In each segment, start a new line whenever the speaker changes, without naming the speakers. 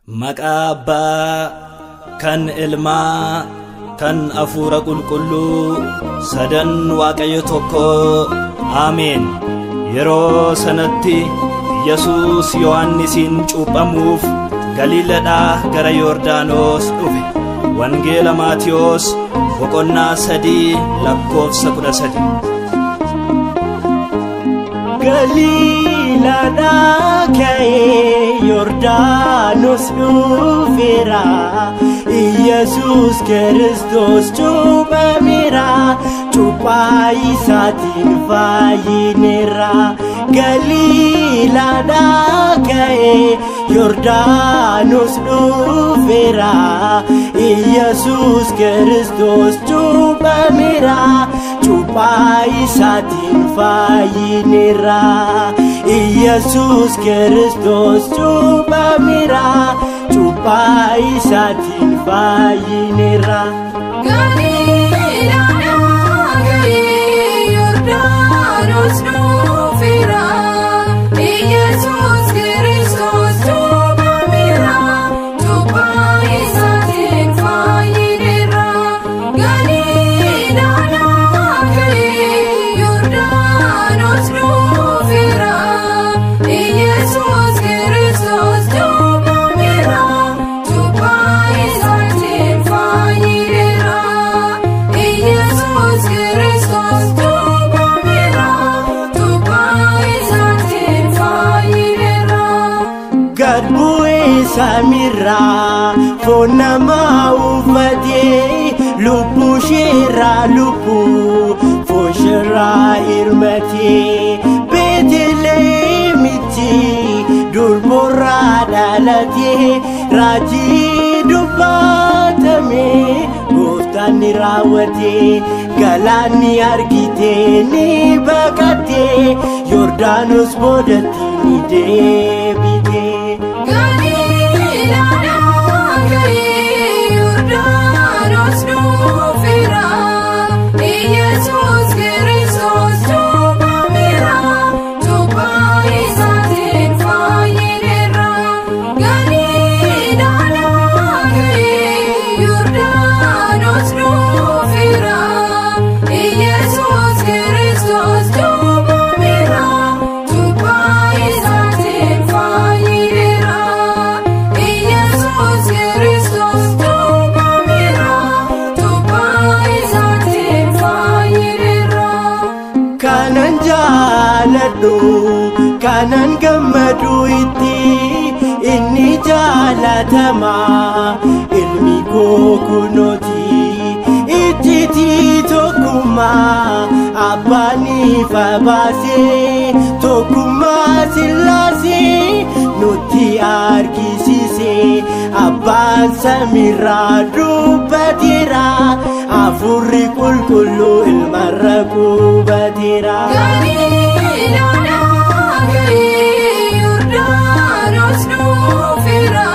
Maqaa Abbaa kan Ilmaa kan Hafuura Qulqulluu sadan Waaqayyo tokko. Ameen. Yeroo sanatti Yesuus Yohannisiin cuuphamuuf Galiilaadhaa gara Yordaanos dhufe. Wangeela Maatiyos boqonnaa 3:13.
Galiilaadhaa ka'ee Yordaanos dhufeera, Yesuus Kiristoos cuuphameera, cuuphaa isaatiin fayyineera. Galiilaadhaa ka'ee Yordaanos dhufeera, Yesuus Kiristoos cuuphameera, cuuphaa isaatiin fayyineera. Yesuus Kiristoos cuuphameera, cuuphaa isaatiin fayyineera.
Galiilaadhaa ka'ee Yordaanos dhufeera, Yesuus Kiristoos cuuphameera, cuuphaa isaatiin fayyineera. Galiilaadhaa ka'ee Yordaanos dhufeera, Yesuus Kiristoos cuuphameera, cuuphaa isaatiin fayyineera. Yesuus Kiristoos cuuphameera, cuuphaa isaatiin fayyineera.
Gad bu'ee samiirraa foon namaa uffatee, lubbuu isheerraa lubbuu foon isheerraa hirmatee, Beetlehemitti durboorraa dhalatee, raajii dubbatame Gooftaan ni raawwatee, galaanni argitee ni baqattee, Yordaanos boodatti ni deebitee.
Galiilaadhaa ka'ee Yordaanos dhufeera, Yesuus Kiristoos cuuphameera, cuuphaa isaatiin fayyineera. Galiilaadhaa ka'ee Yordaanos dhufeera, Yesuus Kiristoos cuuphameera, cuuphaa isaatiin fayyineera. Yesuus Kiristoos cuuphameera, cuuphaa isaatiin fayyineera.
Kanan jaaladhu, kanan gammadu itti, inni jaalatamaa, ilmi koo kunooti. Ijjitii tokkummaa Abbaan ifa baasee, tokkummaa Sillaasee nutti argisiisee, Abbaan samiirraa dubbateera, Hafuurri Qulqulluu ilmarra qubateera.
Galiilaadhaa ka'ee Yordaanos dhufeera,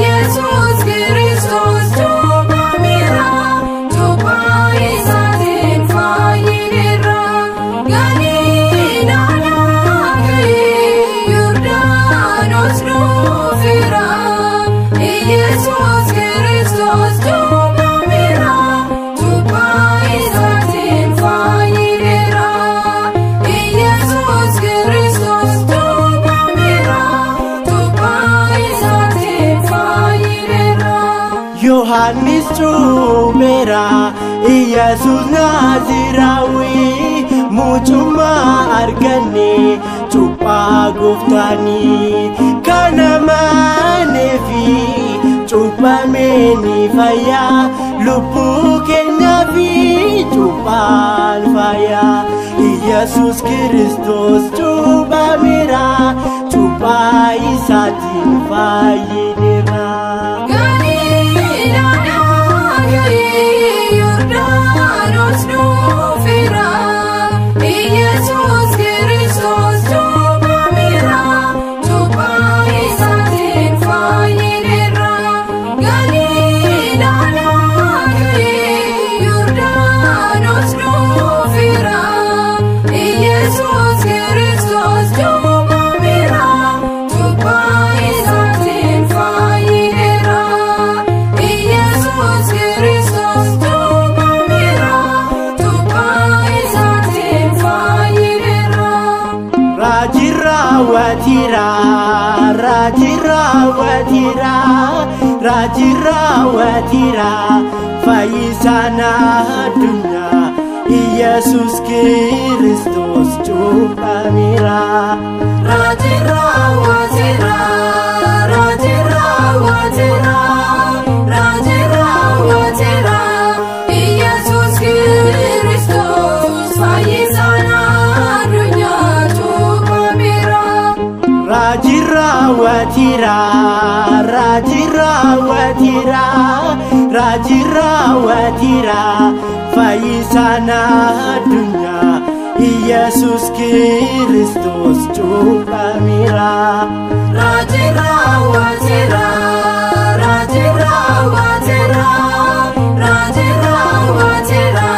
Yesuus Kiristoos cuuphameera, cuuphaa isaatiin fayyineera. Galiilaadhaa ka'ee Yordaanos dhufeera, Yesuus Kiristoos cuuphameera, cuuphaa isaatiin fayyineera. Yesuus Kiristoos cuuphameera, cuuphaa isaatiin fayyineera.
Yohannis cuupheera, Yesuus Naaziraawii, mucummaa arganne cuuphaa Gooftaanii. Kan amaneefi cuuphamee ni fayyaa, lubbuu keenyaafi cuuphaan fayyaa. Yesuus Kiristoos cuuphameera, cuuphaa isaatiin fayyineera.
Galiilaadhaa ka'ee Yordaanos dhufeera, Yesuus Kiristoos cuuphameera, cuuphaa isaatiin fayyineera. Galiilaadhaa ka'ee Yordaanos dhufeera, Yesuus Kiristoos cuuphameera, cuuphaa isaatiin fayyineera.
raawwateera fayyisaan addunyaa Yesus Kristos cuuphameera.
Raajii raawwateera, raajii raawwateera, raajii raawwateera. Yesus Kristos fayyisaan addunyaa cuuphameera.
Raajii raawwateera, raajii raawwateera, raajii raawwateera fayyisaan addunyaa Yesus Kristos cuuphameera.
Raajii raawwateera, raajii raawwateera, raajii raawwateera.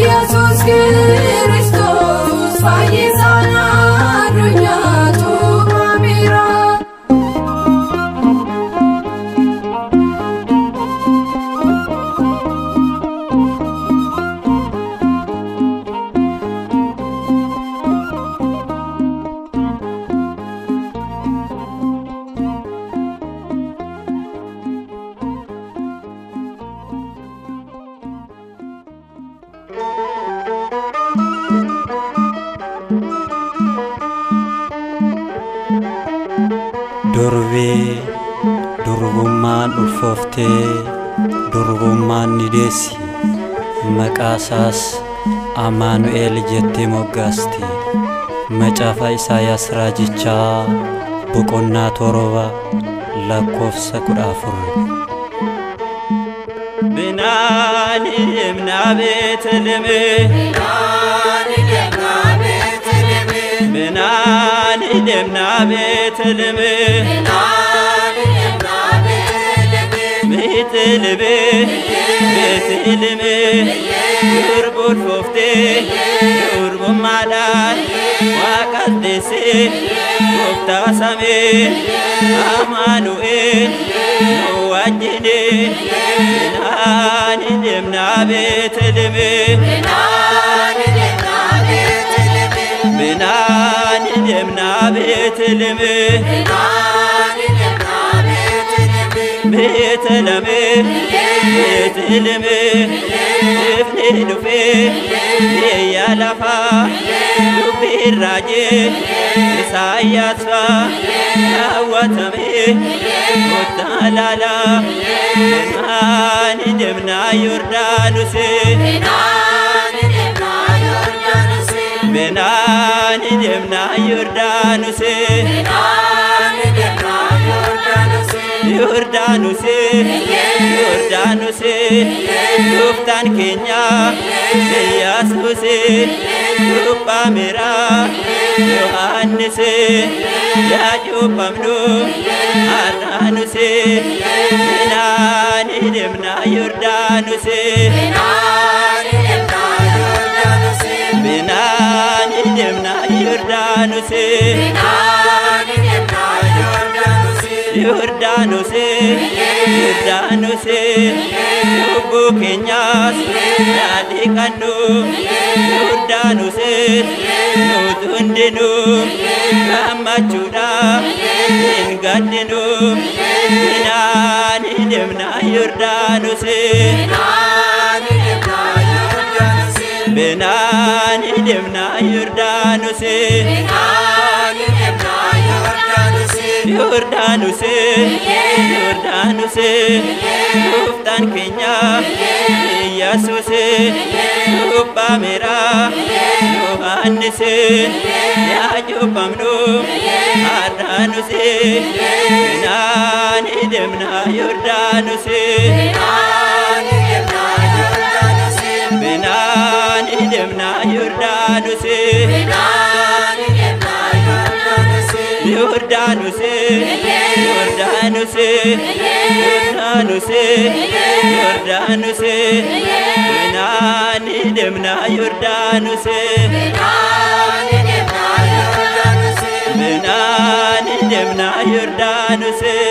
Yesus Kristos fayyisaan addunyaa cuuphameera.
Durbii durbummaan ulfooftee durbummaan ni deessi maqaasaas Amaanu'eel jettee moggaasti. Macaafa Isaayaas raajichaa boqonnaa 7 lakkoofsa 14.
Binaani deemna Beetleme, binaani deemna Beetleme, Beetleme, Beetleme, durbul fooftee durbummaadhaan waaqaddeessee gooftaa samee Amaanu'eel nu wajjini. Binaani deemna Beetleme, binaani deemna Beetleme, Beetleme, Beetleme, ifni dhufee biyya lafaa dubbiin raajii Isaayaas raawwatame kottaa ilaalaa. Binaani deemna Yordaanosee, binaani deemna Yordaanosee, Yordaanosee, Yordaanosee, gooftaan keenya Yesuusee cuuphameera. Yohaannisee yaa cuuphamnu har'aanusee. Binaani deemna Yordaanosee, binaani deemna Yordaanosee, Yordaanosee, Yordaanosee, lubbuu keenyaas yaa dhiqannu. Yordaanosee nuti hundinuu gammachuudhaan hin gaddinu. Binaani deemna Yordaanosee, binaani deemna Yordaanosee, Yordaanosee, Yordaanosee, gooftaan keenya Yesuusee cuuphameera. Yohaannisee yaa cuuphamnu har'aanusee. Binaani deemna Yordaanosee, binaani deemna Yordaanosee, Yordaanosee, Yordaanosee, Yordaanosee, Yordaanosee. Binaani deemna Yordaanosee, binaani deemna Yordaanosee.